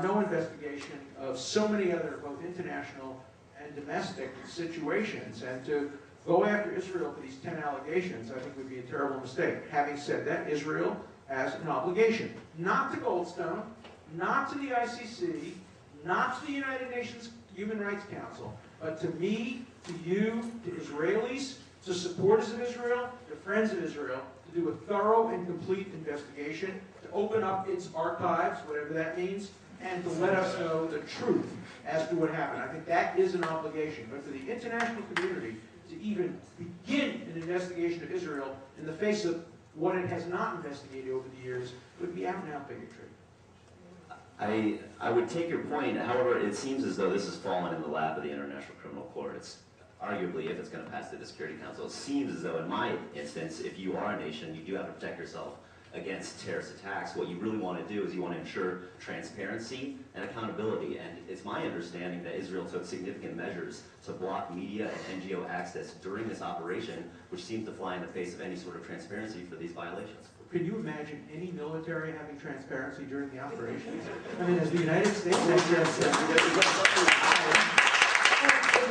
no investigation of so many other both international and domestic situations. And to go after Israel for these 10 allegations, I think would be a terrible mistake. Having said that, Israel has an obligation, not to Goldstone, not to the ICC, not to the United Nations Human Rights Council, but to me, to you, to Israelis, to supporters of Israel, to friends of Israel, to do a thorough and complete investigation, to open up its archives, whatever that means, and to let us know the truth as to what happened. I think that is an obligation. But for the international community to even begin an investigation of Israel in the face of what it has not investigated over the years would be out-and-out bigotry. I would take your point. However, it seems as though this has fallen in the lap of the International Criminal Court. It's arguably, if it's going to pass through the Security Council, it seems as though in my instance, if you are a nation, you do have to protect yourself against terrorist attacks. What you really want to do is you want to ensure transparency and accountability. And it's my understanding that Israel took significant measures to block media and NGO access during this operation, which seems to fly in the face of any sort of transparency for these violations. Can you imagine any military having transparency during the operations? I mean, as the United States has transparency,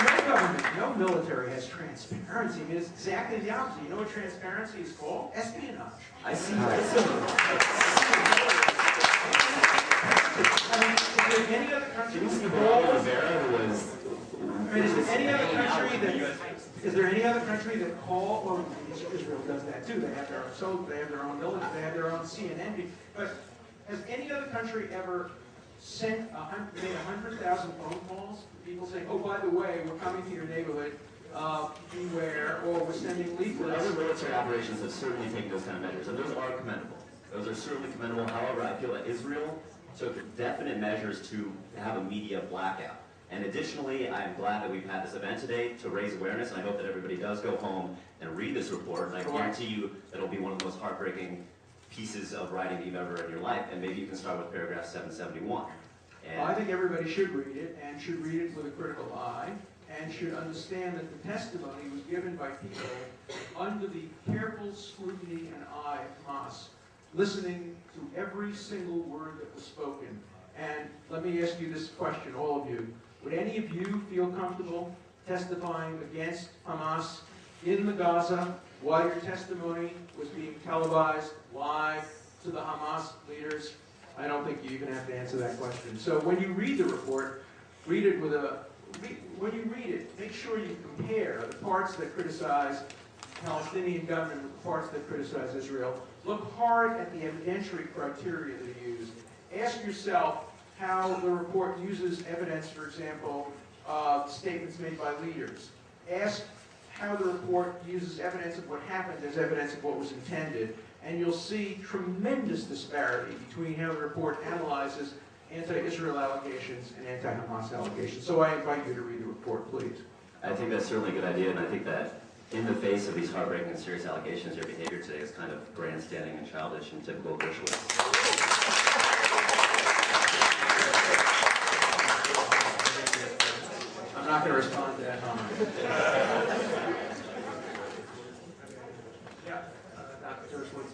no government, no military has transparency. I mean, it's exactly the opposite. You know what transparency is called? Espionage. I see. I mean, is there any other country? Is there any other country that well, Israel does that too. They have their own they have their own military, they have their own CNN. But has any other country ever made 100,000 phone calls to people saying, "Oh, by the way, we're coming to your neighborhood, beware," or we're sending leaflets? Other military operations have certainly taken those kind of measures, and those are commendable. Those are certainly commendable. However, I feel that Israel took definite measures to have a media blackout. And additionally, I'm glad that we've had this event today to raise awareness, and I hope that everybody does go home and read this report, and I guarantee you that it'll be one of the most heartbreaking pieces of writing that you've ever read in your life, and maybe you can start with paragraph 771. Well, I think everybody should read it, and should read it with a critical eye, and should understand that the testimony was given by people under the careful scrutiny and eye of Hamas, listening to every single word that was spoken. And let me ask you this question, all of you. Would any of you feel comfortable testifying against Hamas in the Gaza while your testimony was being televised live to the Hamas leaders? I don't think you even have to answer that question. So when you read the report, read it with when you read it, make sure you compare the parts that criticize the Palestinian government with the parts that criticize Israel. Look hard at the evidentiary criteria that are used. Ask yourself how the report uses evidence, for example, statements made by leaders. Ask how the report uses evidence of what happened as evidence of what was intended. And you'll see tremendous disparity between how the report analyzes anti-Israel allegations and anti-Hamas allegations. So I invite you to read the report, please. I think that's certainly a good idea, and I think that in the face of these heartbreaking and serious allegations, your behavior today is kind of grandstanding and childish and typical Dershowitz. I'm not going to respond to that comment. Dr. Dershowitz,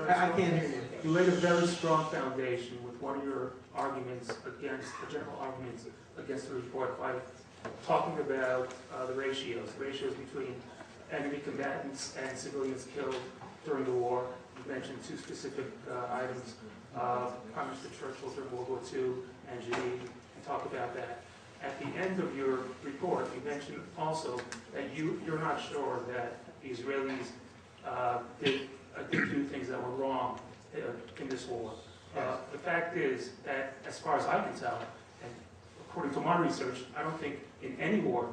I can't hear you. You laid a very strong foundation with one of your arguments against, the general arguments against the report by talking about the ratios between enemy combatants and civilians killed during the war. You mentioned two specific items, Prime Minister Churchill during World War II and Janine, and talk about that. At the end of your report, you mentioned also that you're not sure that the Israelis did do things that were wrong in this war. The fact is that, as far as I can tell, and according to my research, I don't think in any war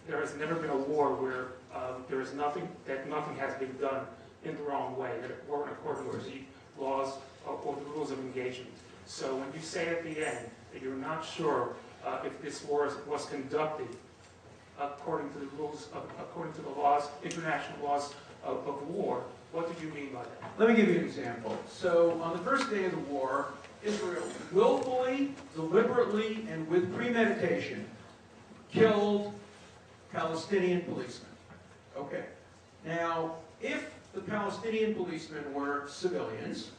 there has never been a war where there is nothing has been done in the wrong way, that it weren't according to the laws or the rules of engagement. So when you say at the end that you're not sure if this war was conducted according to the rules, according to the laws, international laws of war, what did you mean by that? Let me give you an example. So on the first day of the war, Israel willfully, deliberately, and with premeditation killed Palestinian policemen. Okay. Now, if the Palestinian policemen were civilians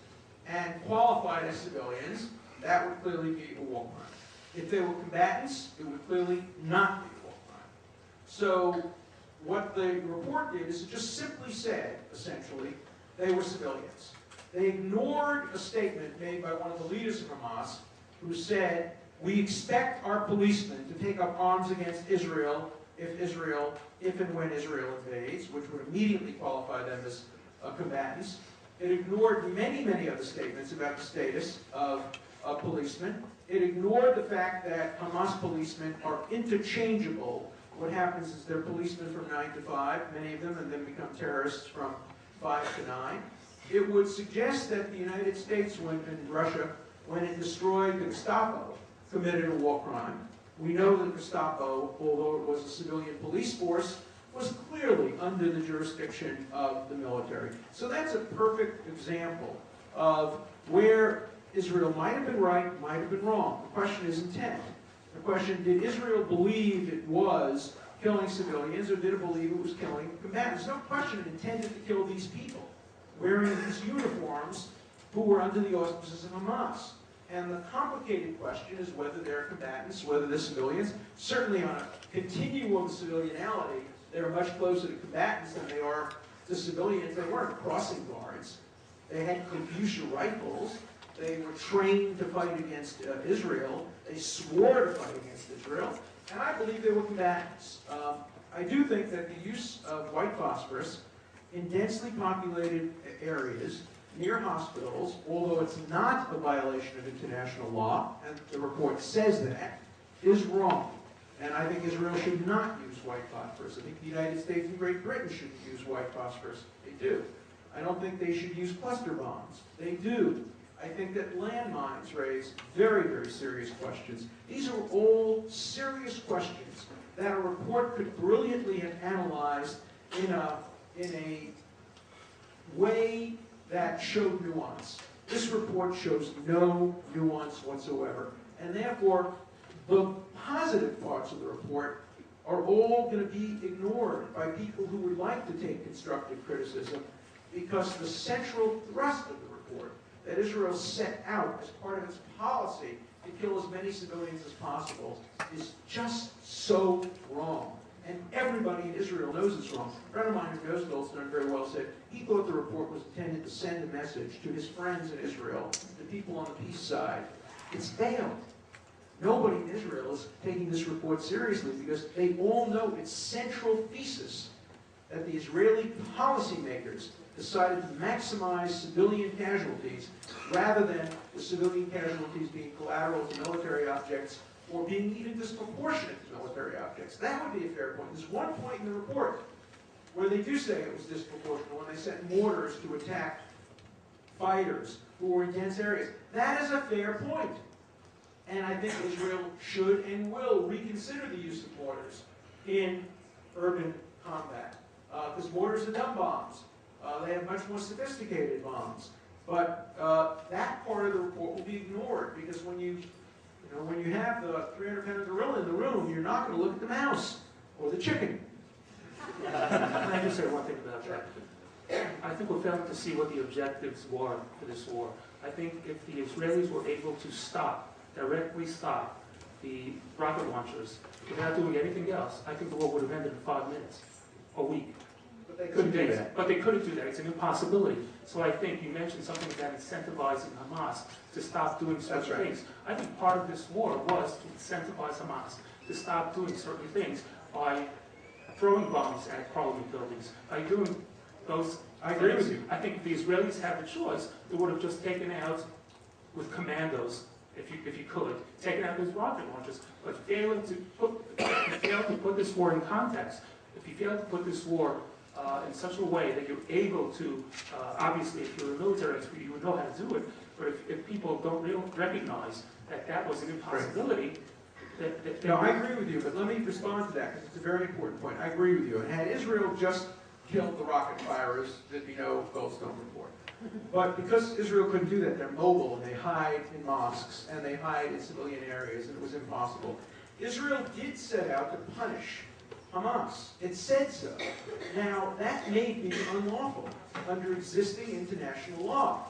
and qualified qualified as civilians, that would clearly be a war crime. If they were combatants, it would clearly not be a war crime. So what the report did is it just simply said, essentially, they were civilians. They ignored a statement made by one of the leaders of Hamas who said, we expect our policemen to take up arms against Israel if and when Israel invades, which would immediately qualify them as combatants. It ignored many, many other statements about the status of policemen. It ignored the fact that Hamas policemen are interchangeable. What happens is they're policemen from 9 to 5, many of them, and then become terrorists from 5 to 9. It would suggest that the United States and Russia, when it destroyed the Gestapo, committed a war crime. We know that the Gestapo, although it was a civilian police force, was clearly under the jurisdiction of the military. So that's a perfect example of where Israel might have been right, might have been wrong. The question is intent. The question, did Israel believe it was killing civilians, or did it believe it was killing combatants? There's no question it intended to kill these people wearing these uniforms who were under the auspices of Hamas. And the complicated question is whether they're combatants, whether they're civilians. Certainly on a continuum of civilianality, they're much closer to combatants than they are to civilians. They weren't crossing guards. They had Katyusha rifles. They were trained to fight against Israel. They swore to fight against Israel. And I believe they were combatants. I do think that the use of white phosphorus in densely populated areas near hospitals, although it's not a violation of international law, and the report says that, is wrong. And I think Israel should not use white phosphorus. I think the United States and Great Britain shouldn't use white phosphorus. They do. I don't think they should use cluster bombs. They do. I think that landmines raise very, very serious questions. These are all serious questions that a report could brilliantly have analyzed in a way that showed nuance. This report shows no nuance whatsoever. And therefore, the positive parts of the report are all going to be ignored by people who would like to take constructive criticism, because the central thrust of the report that Israel set out as part of its policy to kill as many civilians as possible is just so wrong. And everybody in Israel knows it's wrong. A friend of mine who knows Goldstone very well said he thought the report was intended to send a message to his friends in Israel, the people on the peace side. It's failed. Nobody in Israel is taking this report seriously because they all know its central thesis that the Israeli policymakers decided to maximize civilian casualties rather than the civilian casualties being collateral to military objects or being even disproportionate to military objects. That would be a fair point. There's one point in the report where they do say it was disproportionate when they sent mortars to attack fighters who were in dense areas. That is a fair point. And I think Israel should and will reconsider the use of mortars in urban combat. Because mortars are dumb bombs. They have much more sophisticated bombs. But that part of the report will be ignored because when you have the 300-pound gorilla in the room, you're not going to look at the mouse or the chicken. Can I just say one thing about that? I think we're failing to see what the objectives were for this war. I think if the Israelis were able to directly stop the rocket launchers without doing anything else, I think the war would have ended in 5 minutes, a week. But they couldn't do that. But they couldn't do that. It's an impossibility. So I think you mentioned something about incentivizing Hamas to stop doing certain things. I think part of this war was to incentivize Hamas to stop doing certain things by throwing bombs at parliament buildings, by doing those I agree with you. I think if the Israelis had the choice, they would have just taken out with commandos, if you could, taken out those rocket launchers. But failing to put this war in context, if you fail to put this war in such a way that you're able to, obviously, if you're a military expert, you would know how to do it. But if people don't recognize that that was an impossibility, No, I agree with you, but let me respond to that because it's a very important point. I agree with you. And had Israel just killed the rocket firers, there'd be no Goldstone report. But because Israel couldn't do that, they're mobile and they hide in mosques and they hide in civilian areas, and it was impossible. Israel did set out to punish Hamas. It said so. Now, that may be unlawful under existing international law.